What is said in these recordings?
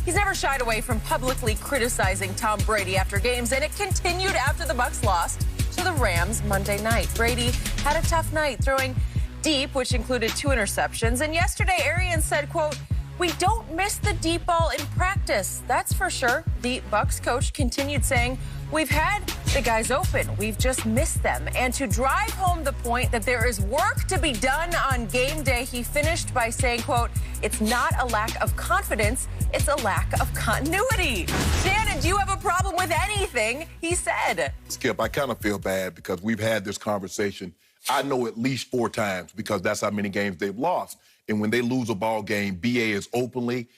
He's never shied away from publicly criticizing Tom Brady after games, and it continued after the Bucs lost to the Rams Monday night. Brady had a tough night, throwing deep, which included 2 interceptions. And yesterday, Arians said, quote, "We don't miss the deep ball in practice, that's for sure." The Bucs coach continued saying, "We've had the guys open. We've just missed them." And to drive home the point that there is work to be done on game day, he finished by saying, quote, "It's not a lack of confidence, it's a lack of continuity." Shannon, do you have a problem with anything he said? Skip, I kind of feel bad because we've had this conversation, I know at least 4 times, because that's how many games they've lost. And when they lose a ball game, BA is openly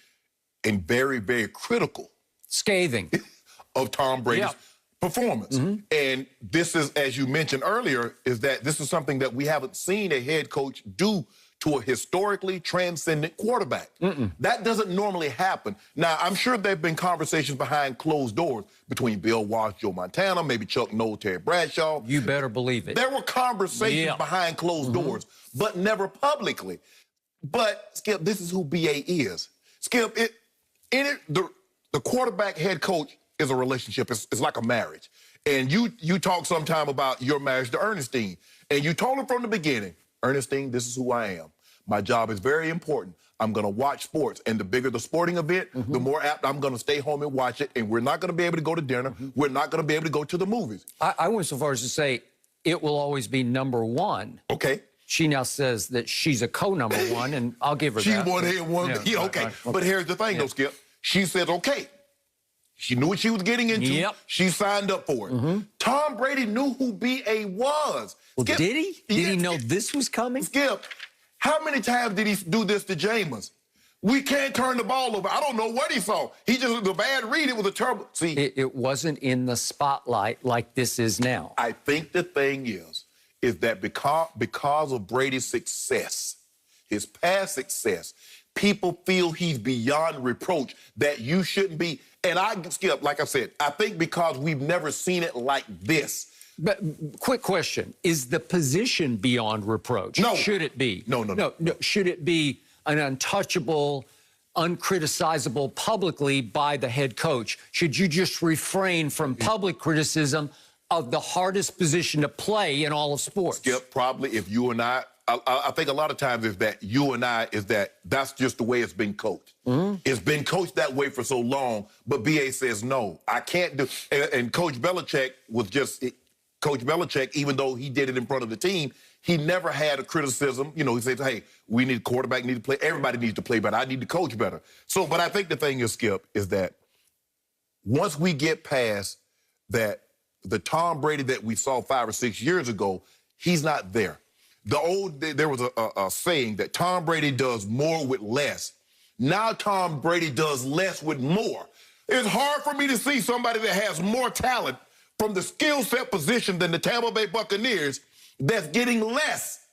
and very, very critical. Scathing. Of Tom Brady's performance. And this is, as you mentioned earlier, is that this is something that we haven't seen a head coach do to a historically transcendent quarterback. That doesn't normally happen. Now, I'm sure there have been conversations behind closed doors between Bill Walsh, Joe Montana, maybe Chuck Noll, Terry Bradshaw. You better believe it. There were conversations behind closed doors, but never publicly. But, Skip, this is who BA is. Skip, the quarterback head coach is a relationship. It's like a marriage. And you talk sometime about your marriage to Ernestine. And you told him from the beginning, Ernestine, this is who I am. My job is very important. I'm going to watch sports. And the bigger the sporting event, the more apt I'm going to stay home and watch it. And we're not going to be able to go to dinner. We're not going to be able to go to the movies. I went so far as to say it will always be number 1. Okay. She now says that she's a co-number 1, and I'll give her she that. She wanted one. Yeah, okay. Right. But here's the thing, though, Skip. She says, okay. She knew what she was getting into. She signed up for it. Tom Brady knew who B.A. was. Well, Skip, did he? Did he know this was coming? Skip, how many times did he do this to Jameis? We can't turn the ball over. I don't know what he saw. He just, the bad read, it was a terrible... See, it wasn't in the spotlight like this is now. I think the thing is that because of Brady's success, his past success, people feel he's beyond reproach, that you shouldn't be... And Skip, like I said, I think because we've never seen it like this. But quick question, is the position beyond reproach? No. Should it be? No. Should it be an untouchable, uncriticizable publicly by the head coach? Should you just refrain from public criticism of the hardest position to play in all of sports? Skip, probably if you and I think a lot of times is that you and I, that's just the way it's been coached. It's been coached that way for so long, but BA says, no, I can't do. And Coach Belichick was just, Coach Belichick, even though he did it in front of the team, he never had a criticism. You know, he says, hey, we need a quarterback, need to play. Everybody needs to play better. I need to coach better. So, but I think the thing is, Skip, is that once we get past that, the Tom Brady that we saw 5 or 6 years ago, he's not there. There was a saying that Tom Brady does more with less. Now Tom Brady does less with more. It's hard for me to see somebody that has more talent from the skill set position than the Tampa Bay Buccaneers that's getting less.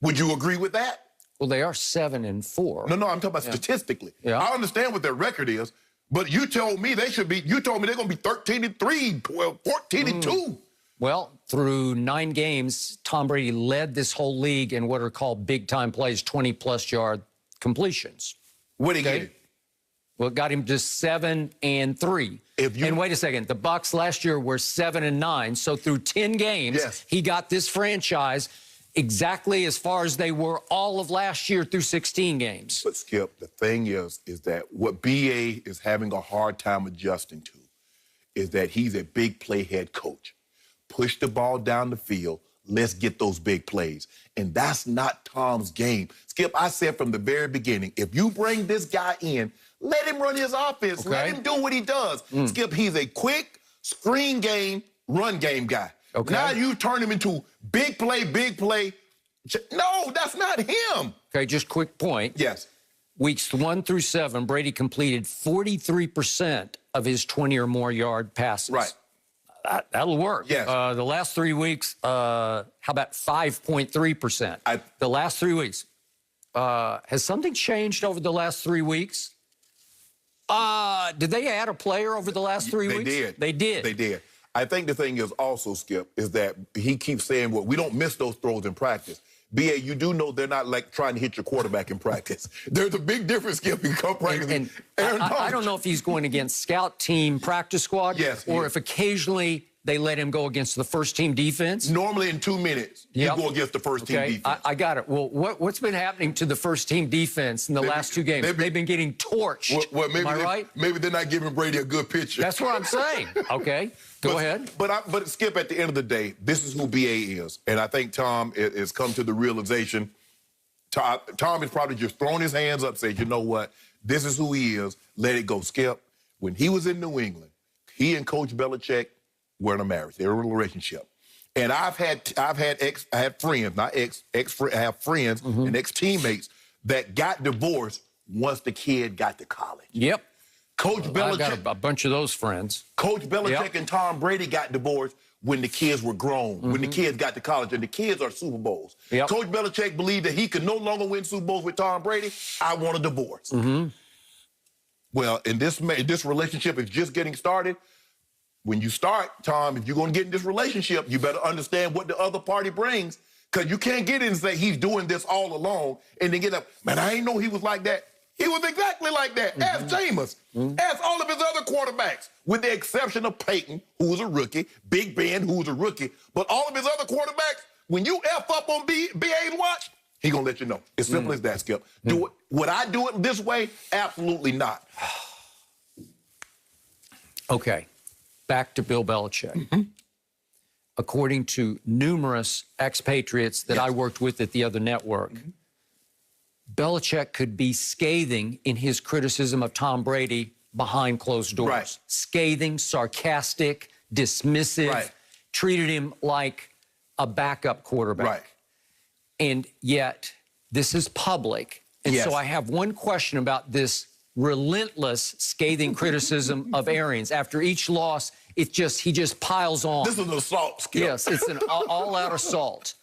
Would you agree with that? Well, they are 7-4. No, I'm talking about statistically. Yeah. I understand what their record is, but you told me they should be, you told me they're going to be 13-3, 12, 14-2. Well, through 9 games, Tom Brady led this whole league in what are called big-time plays, 20-plus yard completions. What did he get? Well, it got him to 7-3. And wait a second, the Bucs last year were 7-9. So through 10 games, he got this franchise exactly as far as they were all of last year through 16 games. But, Skip, the thing is that what BA is having a hard time adjusting to is that he's a big play head coach. Push the ball down the field. Let's get those big plays. And that's not Tom's game. Skip, I said from the very beginning, if you bring this guy in, let him run his offense. Okay. Let him do what he does. Skip, he's a quick screen game, run game guy. Okay. Now you turn him into big play, big play. No, that's not him. Okay, just quick point. Yes. Weeks 1 through 7, Brady completed 43% of his 20 or more yard passes. Right. That'll work. Yes. The last 3 weeks, how about 5.3%? The last 3 weeks. Has something changed over the last 3 weeks? Did they add a player over the last 3 weeks? They did. They did. I think the thing is also, Skip, is that he keeps saying, well, we don't miss those throws in practice. BA, you do know they're not like trying to hit your quarterback in practice. There's a big difference, Skip, in come practice. And I don't know if he's going against scout team practice squad, or if occasionally they let him go against the first-team defense. Normally in 2 minutes, you go against the first-team defense. I got it. Well, what's been happening to the first-team defense in the last 2 games? They've been getting torched. Maybe Am I right? Maybe they're not giving Brady a good picture. That's what I'm saying. Okay, go ahead. But Skip, at the end of the day, this is who BA is. And I think Tom has come to the realization. Tom has probably just thrown his hands up, said, you know what? This is who he is. Let it go. Skip, when he was in New England, he and Coach Belichick were in a marriage. They were in a relationship. And I have friends, not I have friends and ex-teammates that got divorced once the kid got to college. Yep. Coach Belichick. I got a bunch of those friends. Coach Belichick and Tom Brady got divorced when the kids were grown, when the kids got to college, and the kids are Super Bowls. Yep. Coach Belichick believed that he could no longer win Super Bowls with Tom Brady. I want a divorce. Well, in this relationship is just getting started. When you start, Tom, if you're going to get in this relationship, you better understand what the other party brings, because you can't get in and say he's doing this all alone and then get up, man, I didn't know he was like that. He was exactly like that. Ask Jameis. Ask all of his other quarterbacks, with the exception of Peyton, who was a rookie, Big Ben, who was a rookie. But all of his other quarterbacks, when you F up on BA's watch, he going to let you know. As simple as that, Skip. Would I do it this way? Absolutely not. Okay. Back to Bill Belichick. According to numerous expatriates that I worked with at the other network, Belichick could be scathing in his criticism of Tom Brady behind closed doors. Scathing, sarcastic, dismissive, treated him like a backup quarterback. And yet, this is public. And so I have one question about this relentless scathing criticism of Arians. After each loss, he just piles on. This is an assault, Skip. Yes, it's an all-out assault.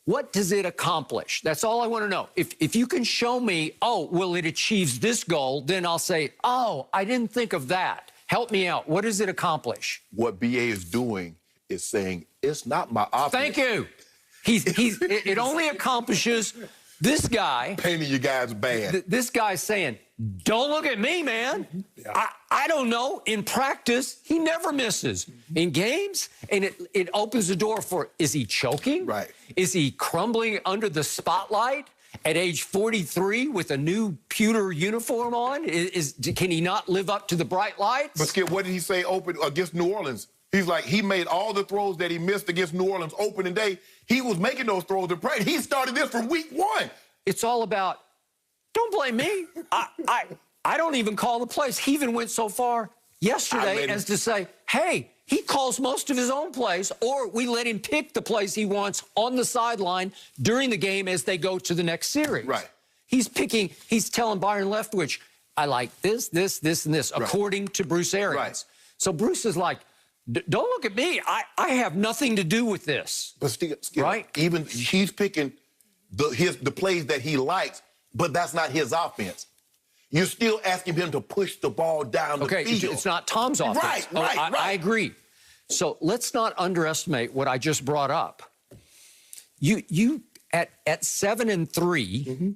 What does it accomplish? That's all I want to know. If you can show me, oh, well, it achieves this goal, then I'll say, oh, I didn't think of that. Help me out. What does it accomplish? What BA is doing is saying, it's not my offense. Thank you. It only accomplishes this guy. Painting you guys bad. This guy's saying, don't look at me, man. I don't know. In practice, he never misses. In games, and it opens the door for, is he choking? Is he crumbling under the spotlight at age 43 with a new pewter uniform on? Can he not live up to the bright lights? But Skip, what did he say open against New Orleans? He's like, he made all the throws that he missed against New Orleans opening day. He was making those throws in practice. He started this from week 1. It's all about, don't blame me. I don't even call the plays. He even went so far yesterday as to say, hey, he calls most of his own plays, or we let him pick the plays he wants on the sideline during the game as they go to the next series. He's telling Byron Leftwich, I like this, this, this, and this, according to Bruce Arians. So Bruce is like, don't look at me. I have nothing to do with this. But Skip, even he's picking the plays that he likes, but that's not his offense. You're still asking him to push the ball down the field. It's not Tom's offense. I agree. So let's not underestimate what I just brought up. You at 7-3,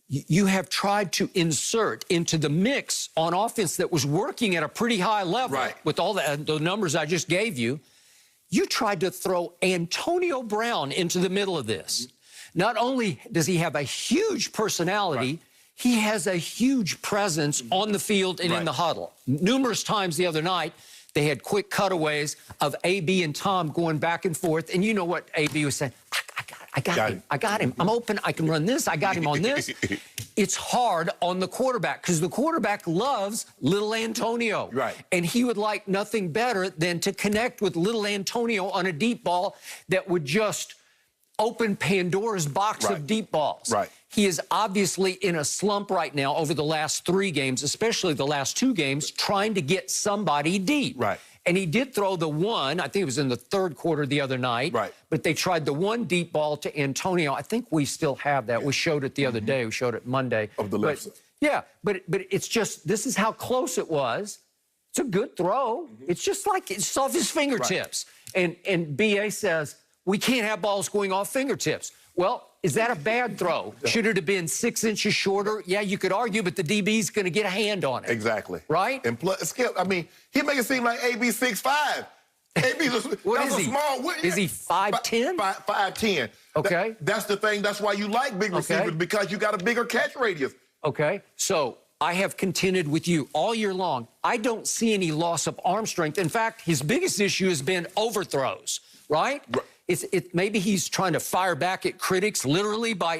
you have tried to insert into the mix on offense that was working at a pretty high level with all the numbers I just gave you. You tried to throw Antonio Brown into the middle of this. Not only does he have a huge personality, he has a huge presence on the field and in the huddle. Numerous times the other night, they had quick cutaways of AB and Tom going back and forth. And you know what AB was saying? I got him. I'm open. I can run this. I got him on this. It's hard on the quarterback because the quarterback loves little Antonio. And he would like nothing better than to connect with little Antonio on a deep ball that would just open Pandora's box of deep balls. He is obviously in a slump right now over the last 3 games, especially the last 2 games, trying to get somebody deep. And he did throw the one, I think it was in the 3rd quarter the other night, but they tried the one deep ball to Antonio. I think we still have that. We showed it the other day. We showed it Monday. Of the left side. Yeah, but it's just, this is how close it was. It's a good throw. It's just like, it's off his fingertips. And BA says, we can't have balls going off fingertips. Well, is that a bad throw? Should it have been 6 inches shorter? Yeah, you could argue, but the DB's going to get a hand on it. Exactly. Right? And plus, Skip, I mean, he make it seem like AB 6'5". AB's what is he? Small. Is he 5'10"? 5'10". Okay. That's the thing. That's why you like big receivers, because you got a bigger catch radius. Okay. So I have contended with you all year long. I don't see any loss of arm strength. In fact, his biggest issue has been overthrows, right? Maybe he's trying to fire back at critics literally by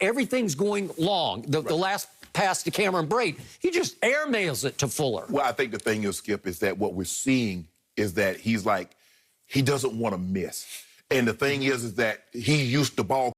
everything's going long. The last pass to Cameron Brate, he just airmails it to Fuller. Well, I think the thing is, Skip, is that what we're seeing is that he's like, he doesn't want to miss. And the thing is that he used the ball